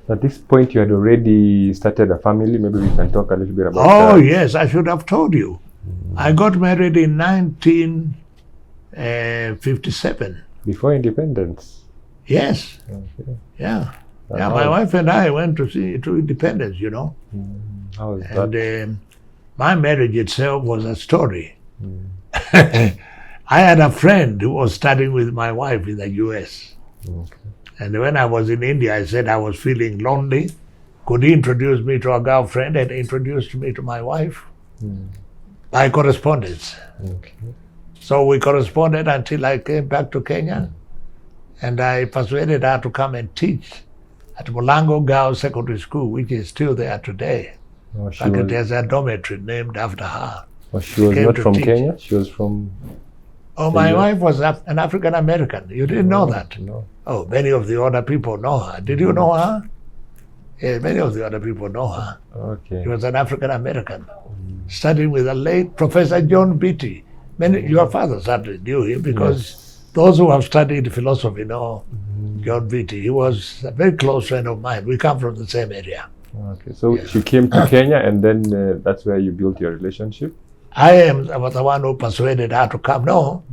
At this point, you had already started a family. Maybe we can talk a little bit about Oh, that. yes, I should have told you. I got married in 1957. Before independence. Yes, Okay. yeah. And Yeah, how- my wife and I went to Independence, How was that? And my marriage itself was a story. Mm. I had a friend who was studying with my wife in the US. Okay. And when I was in India, I said I was feeling lonely. Could he introduce me to a girlfriend? And introduced me to my wife by correspondence. Okay. So we corresponded until I came back to Kenya. And I persuaded her to come and teach at Mulango Girls Secondary School, which is still there today. Oh, she But was, there's a dormitory named after her. she was came not to from teach. Kenya. She was from. Oh, my US? wife was an African American. You didn't know that? No. Oh, many of the other people know her. Did you know her? Yeah, many of the other people know her. Okay. She was an African American, studying with the late Professor John Beatty. Your father certainly knew him because those who have studied philosophy know John Beatty. He was a very close friend of mine. We come from the same area. Okay. So she came to Kenya, and then that's where you built your relationship. I was the one who persuaded her to come. No,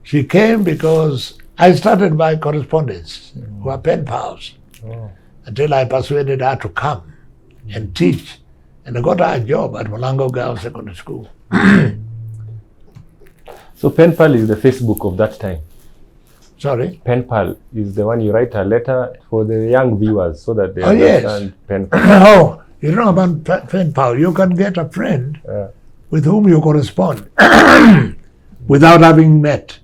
she came because I started by correspondence. We were pen pals Oh. until I persuaded her to come and teach. And I got her a job at Mulango Girls Secondary School. So pen pal is the Facebook of that time. Sorry? Pen pal is the one you write a letter for the young viewers so that they Oh, yes. understand pen pal. Oh, you know about pen pal. You can get a friend with whom you correspond without having met.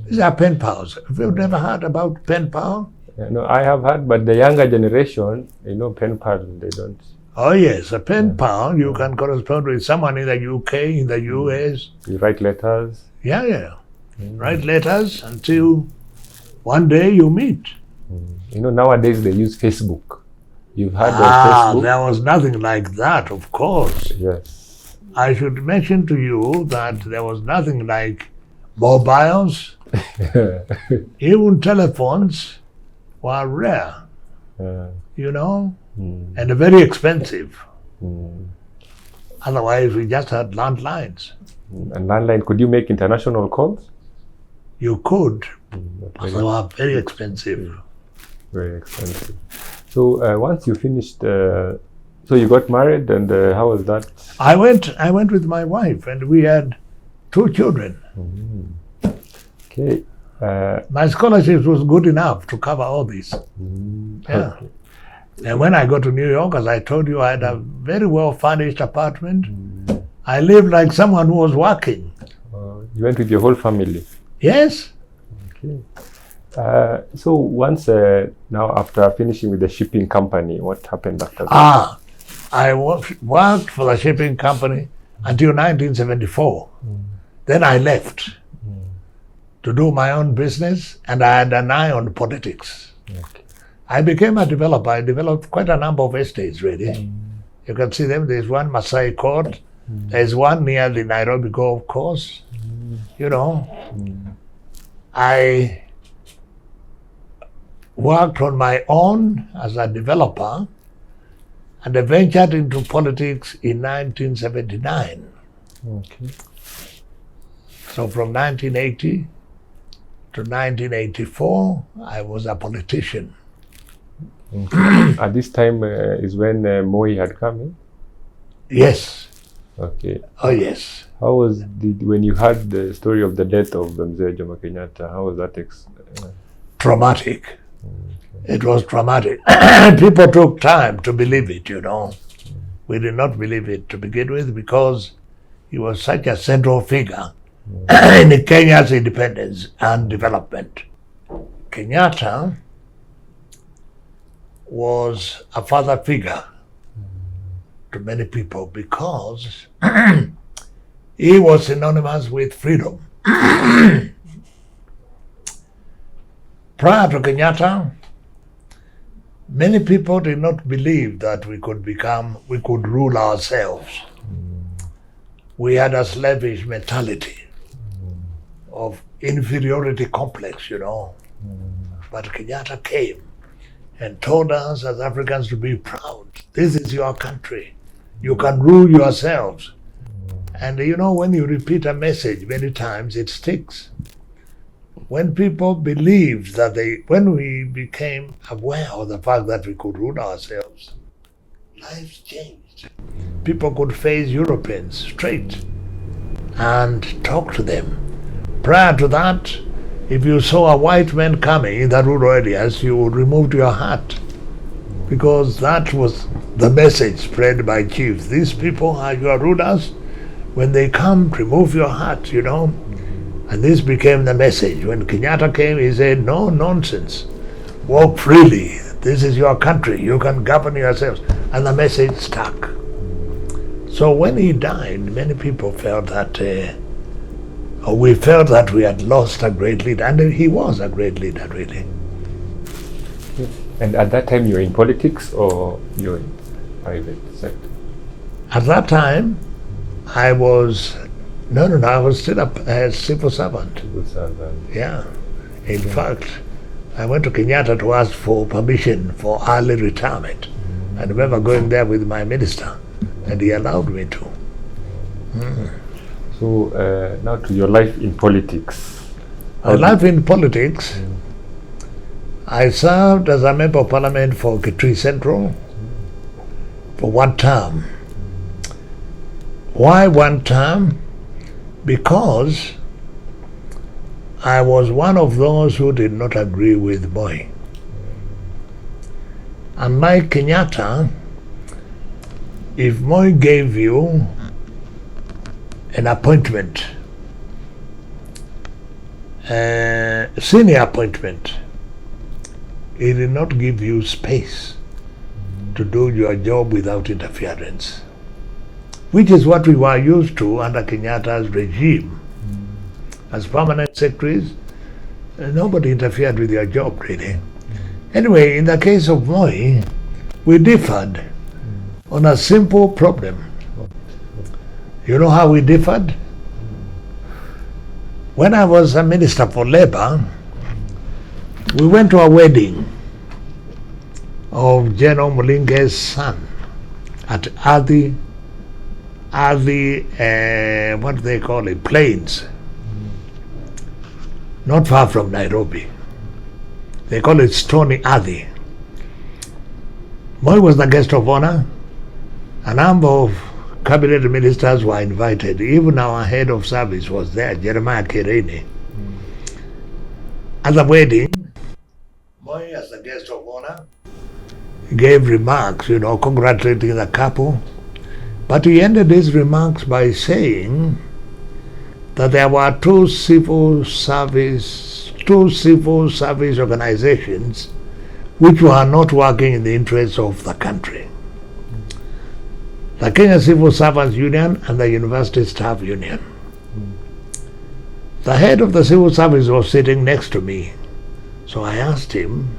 These are pen pals. Have you never heard about pen pal? No, I have heard, but the younger generation, pen pal, they don't. Oh yes, a pen pal, you can correspond with someone in the UK, in the US. You write letters. Yeah. Write letters until one day you meet. Nowadays they use Facebook. You've heard of Facebook? There was nothing like that, of course. Yes. I should mention to you that there was nothing like mobiles. Even telephones were rare, and very expensive. Otherwise, we just had landlines. And landline, could you make international calls? You could, But but they were very expensive. very expensive. So once you finished, so you got married, and how was that? I went with my wife, and we had 2 children. Okay. My scholarship was good enough to cover all this. Yeah. Okay. And when I got to New York, as I told you, I had a very well furnished apartment. I lived like someone who was working. You went with your whole family. Yes. Okay. So once now after finishing with the shipping company, what happened after that? I worked for the shipping company until 1974. Then I left to do my own business, and I had an eye on politics. Okay. I became a developer. I developed quite a number of estates, really. You can see them. There's one Masai Court. There's one near the Nairobi Golf Course. I worked on my own as a developer, and I ventured into politics in 1979. Okay. So from 1980 to 1984, I was a politician. At this time is when Moi had come in? Yes. Okay. Oh, yes. How was when you heard the story of the death of Mzee Jomo Kenyatta? How was that? Traumatic. It was traumatic. People took time to believe it, We did not believe it to begin with because he was such a central figure in Kenya's independence and development. Kenyatta was a father figure to many people because he was synonymous with freedom. Prior to Kenyatta, many people did not believe that we could rule ourselves. We had a slavish mentality of inferiority complex, But Kenyatta came. and told us as Africans to be proud. This is your country. You can rule yourselves. And you know, when you repeat a message many times, it sticks. When people believed that when we became aware of the fact that we could rule ourselves, lives changed. People could face Europeans straight and talk to them. Prior to that, if you saw a white man coming in the rural areas, you would remove your hat, because that was the message spread by chiefs. These people are your rulers. When they come, remove your hat, you know. And this became the message. When Kenyatta came, he said, no nonsense. Walk freely. This is your country. You can govern yourselves. And the message stuck. So when he died, many people felt that, we felt that we had lost a great leader. And he was a great leader, really. And at that time, you were in politics or you were in private sector? At that time, I was I was still a civil servant. Civil servant. Yeah. In fact, I went to Kenyatta to ask for permission for early retirement. I remember going there with my minister, and he allowed me to. So now to your life in politics. My life in politics, I served as a member of parliament for Kitui Central for one term. Why one term? Because I was one of those who did not agree with Moi. Unlike Kenyatta, if Moi gave you an appointment, a senior appointment, he did not give you space to do your job without interference, which is what we were used to under Kenyatta's regime. As permanent secretaries, nobody interfered with your job, really. Anyway, in the case of Moi, we differed on a simple problem. You know how we differed? When I was a minister for labor, we went to a wedding of General Mulinge's son at Athi, what do they call it, Plains, not far from Nairobi. They call it Stony Athi. Moi was the guest of honor. A number of cabinet ministers were invited. Even our head of service was there, Jeremiah Kirene. At the wedding, Moi, as the guest of honor, gave remarks, congratulating the couple. But he ended his remarks by saying that there were two civil service organizations which were not working in the interests of the country. The Kenya Civil Servants Union and the University Staff Union. The head of the civil service was sitting next to me. So I asked him,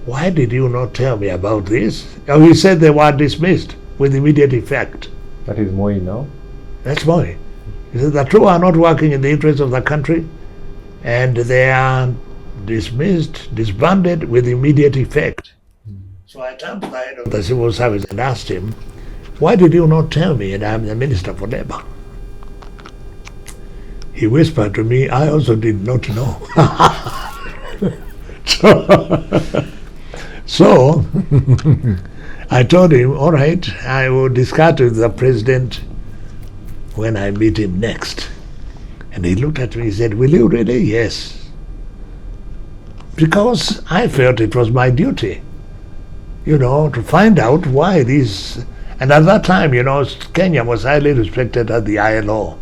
why did you not tell me about this? Oh, he said they were dismissed with immediate effect. That is Moi now? That's Moi. He said the two are not working in the interests of the country and they are dismissed, disbanded with immediate effect. So I turned to the head of the civil service and asked him, why did you not tell me? And I'm the Minister for Labor. He whispered to me, I also did not know. So I told him, all right, I will discuss with the president when I meet him next. And he looked at me, he said, will you really? Yes. Because I felt it was my duty, to find out why these. And at that time, Kenya was highly respected at the ILO,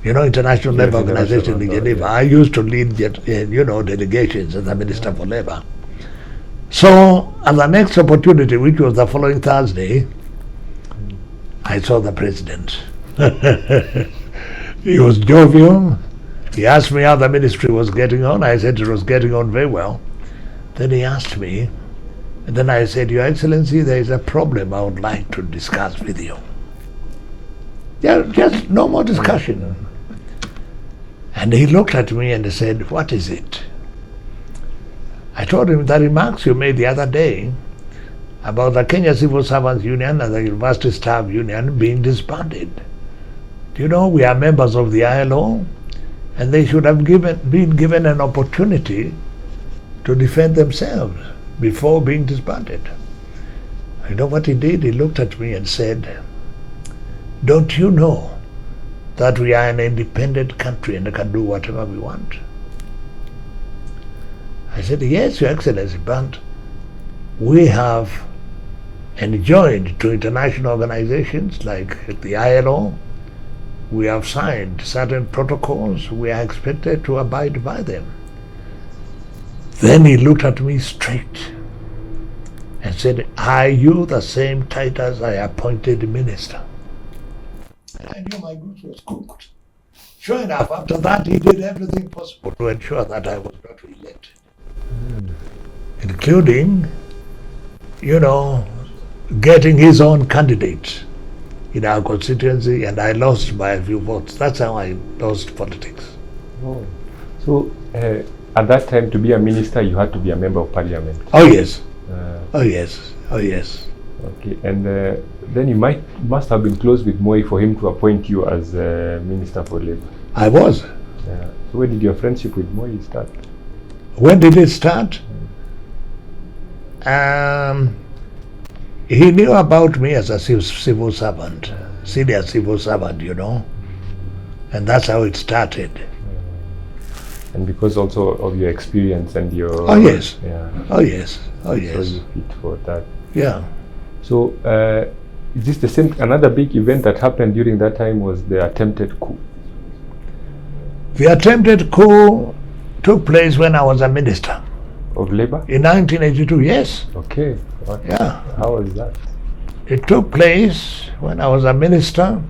International Labour Organization in Geneva. I used to lead, delegations as the Minister for Labour. So, at the next opportunity, which was the following Thursday, I saw the president. He was jovial. He asked me how the ministry was getting on. I said it was getting on very well. Then he asked me, and then I said, Your Excellency, there is a problem I would like to discuss with you. Yeah, just no more discussion. And he looked at me and said, what is it? I told him the remarks you made the other day about the Kenya Civil Servants Union and the University Staff Union being disbanded. Do you know we are members of the ILO, and they should have been given an opportunity to defend themselves before being disbanded. You know what he did? He looked at me and said, "Don't you know that we are an independent country and can do whatever we want?" I said, "Yes, Your Excellency, but we have enjoined to international organizations like the ILO. We have signed certain protocols. We are expected to abide by them." Then he looked at me straight and said, "Are you the same Titus I appointed minister?" And I knew my goose was cooked. Sure enough, after that, he did everything possible to ensure that I was not re-elected. Including, getting his own candidate in our constituency, and I lost by a few votes. That's how I lost politics. Oh. So, at that time, to be a minister, you had to be a member of parliament. Oh, yes. Oh, yes. Oh, yes. Okay, and then you must have been close with Moi for him to appoint you as Minister for Labour. I was. So where did your friendship with Moi start? When did it start? He knew about me as a civil servant, senior civil servant, and that's how it started. And because also of your experience and your... Oh, yes. Yeah. Oh, yes. Oh, yes. So you fit for that. Yeah. So, is this the same? Another big event that happened during that time was the attempted coup. The attempted coup took place when I was a minister. Of Labour? In 1982, yes. Okay. What? Yeah. How was that? It took place when I was a minister.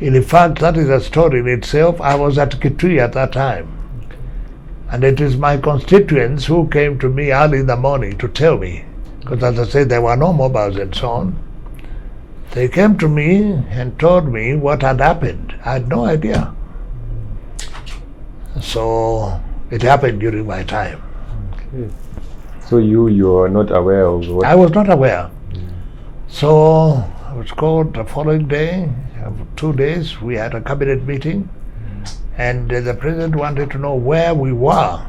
In fact, that is a story in itself. I was at Kitui at that time. And it is my constituents who came to me early in the morning to tell me, because as I said, there were no mobiles and so on. They came to me and told me what had happened. I had no idea. So it happened during my time. Okay. So you were not aware of what? I was not aware. So I was called the following day. 2 days we had a cabinet meeting, and the president wanted to know where we were.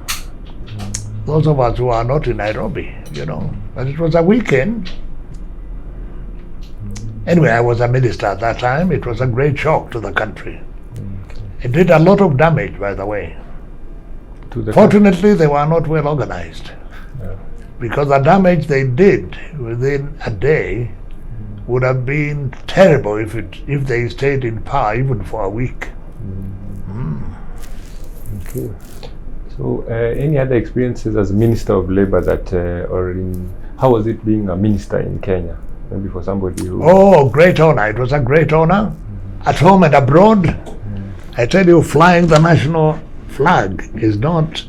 Those of us who are not in Nairobi, But it was a weekend. Anyway, I was a minister at that time. It was a great shock to the country. It did a lot of damage, by the way. Fortunately, they were not well organized. Yeah. Because the damage they did within a day would have been terrible if they stayed in power even for a week. Okay. So, any other experiences as Minister of Labour how was it being a minister in Kenya? Maybe for somebody who... Oh, great honor. It was a great honor. At home and abroad. I tell you, flying the national flag is not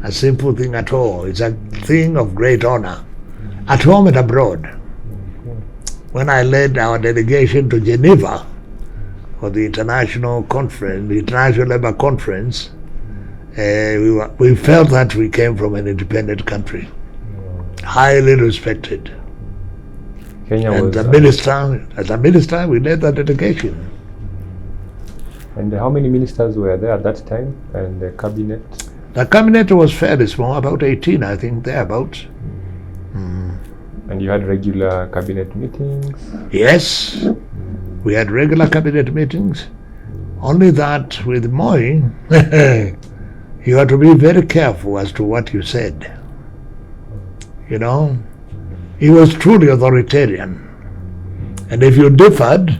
a simple thing at all. It's a thing of great honor. At home and abroad. When I led our delegation to Geneva for the international conference, the International Labour Conference, we felt that we came from an independent country, highly respected. Kenya and as a minister, we led the delegation. And how many ministers were there at that time, and the cabinet? The cabinet was fairly small, about 18, I think, thereabouts. And you had regular cabinet meetings? Yes, we had regular cabinet meetings. Only that with Moi, you had to be very careful as to what you said. He was truly authoritarian. And if you differed,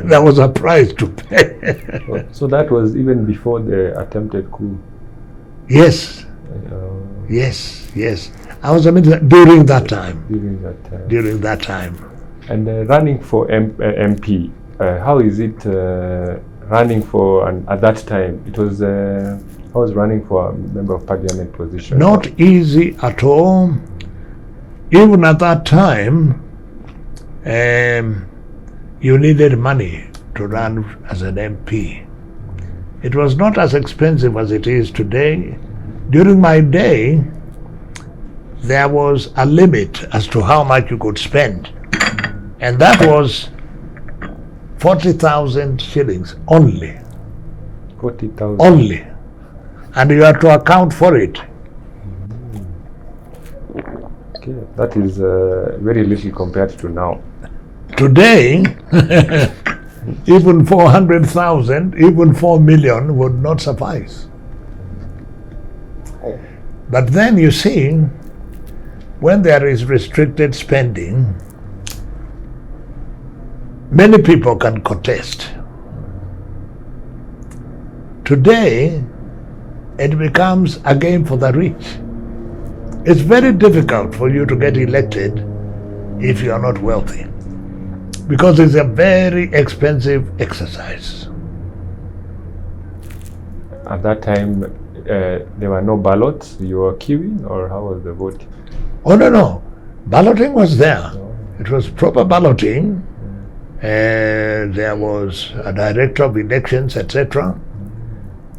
there was a price to pay. So that was even before the attempted coup? Yes. Yes. I was a minister during that time. During that time. And running for MP, how is it running for, at that time, it was, I was running for a member of parliament position? Not easy at all. Even at that time, you needed money to run as an MP. It was not as expensive as it is today. During my day, there was a limit as to how much you could spend. And that was 40,000 shillings only. 40,000. Only. And you have to account for it. Okay, that is very little compared to now. Today, even 400,000, even 4 million would not suffice. But then you see, when there is restricted spending, many people can contest. Today, it becomes a game for the rich. It's very difficult for you to get elected if you are not wealthy, because it's a very expensive exercise. At that time, there were no ballots. You were queuing, or how was the voting? Oh, no. Balloting was there. It was proper balloting. There was a director of elections, etc.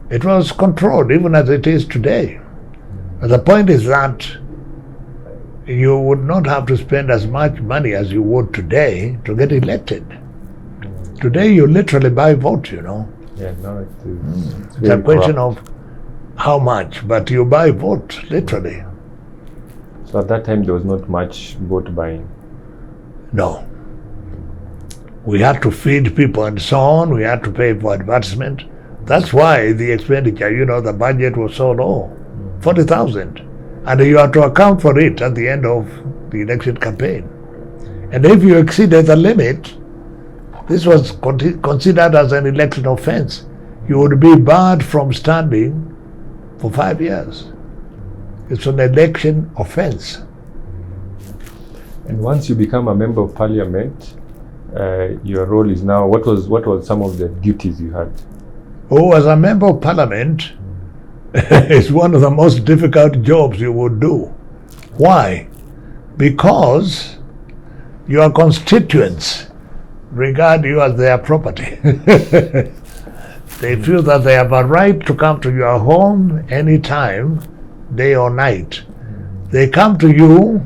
It was controlled, even as it is today. But the point is that you would not have to spend as much money as you would today to get elected. Today you literally buy vote, you know. Yeah, no, it is. It's a question of how much, but you buy vote, literally. So at that time there was not much vote buying. No. We had to feed people and so on. We had to pay for advertisement. That's why the expenditure, you know, the budget was so low, 40,000. And you have to account for it at the end of the election campaign. And if you exceeded the limit, this was considered as an election offense. You would be barred from standing for 5 years. It's an election offense. And once you become a member of parliament, your role is now, what was some of the duties you had? Oh, as a member of parliament, it's one of the most difficult jobs you would do. Why? Because your constituents regard you as their property. They feel that they have a right to come to your home anytime, day or night. They come to you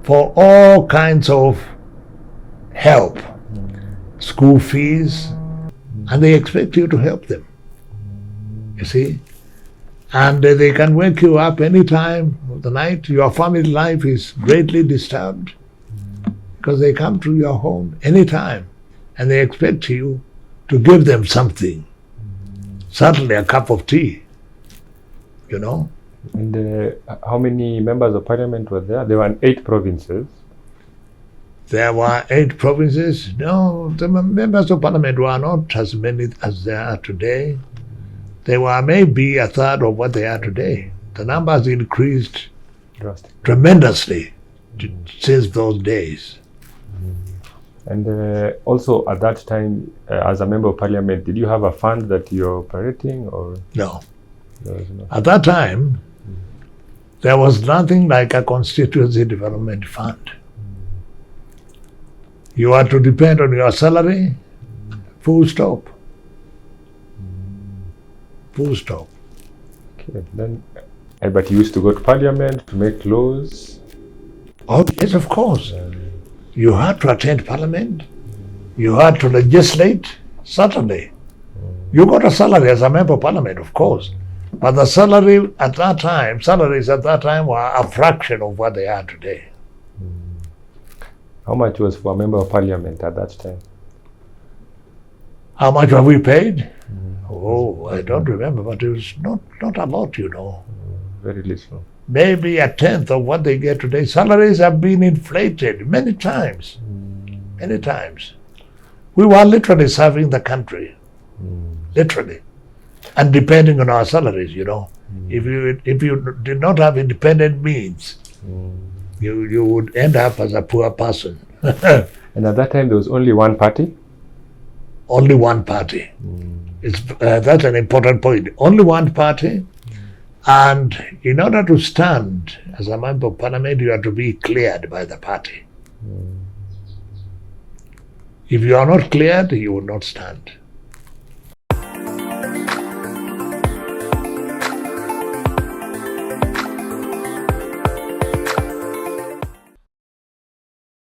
for all kinds of help, school fees, and they expect you to help them. You see? And they can wake you up any time of the night. Your family life is greatly disturbed because they come to your home anytime and they expect you to give them something. Certainly a cup of tea, you know. And how many members of parliament were there? There were 8 provinces. There were 8 provinces. No, the members of parliament were not as many as there are today. They were maybe a third of what they are today. The numbers increased tremendously since those days. And also at that time, as a member of parliament, did you have a fund that you're operating, or? No. At that time, there was nothing like a constituency development fund. You had to depend on your salary, full stop. Full stop. Okay, then, but you used to go to parliament to make laws? Oh, yes, of course. You had to attend parliament. You had to legislate, certainly. You got a salary as a member of parliament, of course. But the salary at that time, salaries at that time were a fraction of what they are today. How much was for a member of parliament at that time? How much have we paid? Oh, I don't remember, but it was not a lot, you know. Very little. Maybe a tenth of what they get today. Salaries have been inflated many times. Many times. We were literally serving the country. Literally. And depending on our salaries, you know. If you did not have independent means, you would end up as a poor person. And at that time there was only one party? Only one party. That's an important point. Only one party. And in order to stand as a member of parliament, you have to be cleared by the party. If you are not cleared, you will not stand.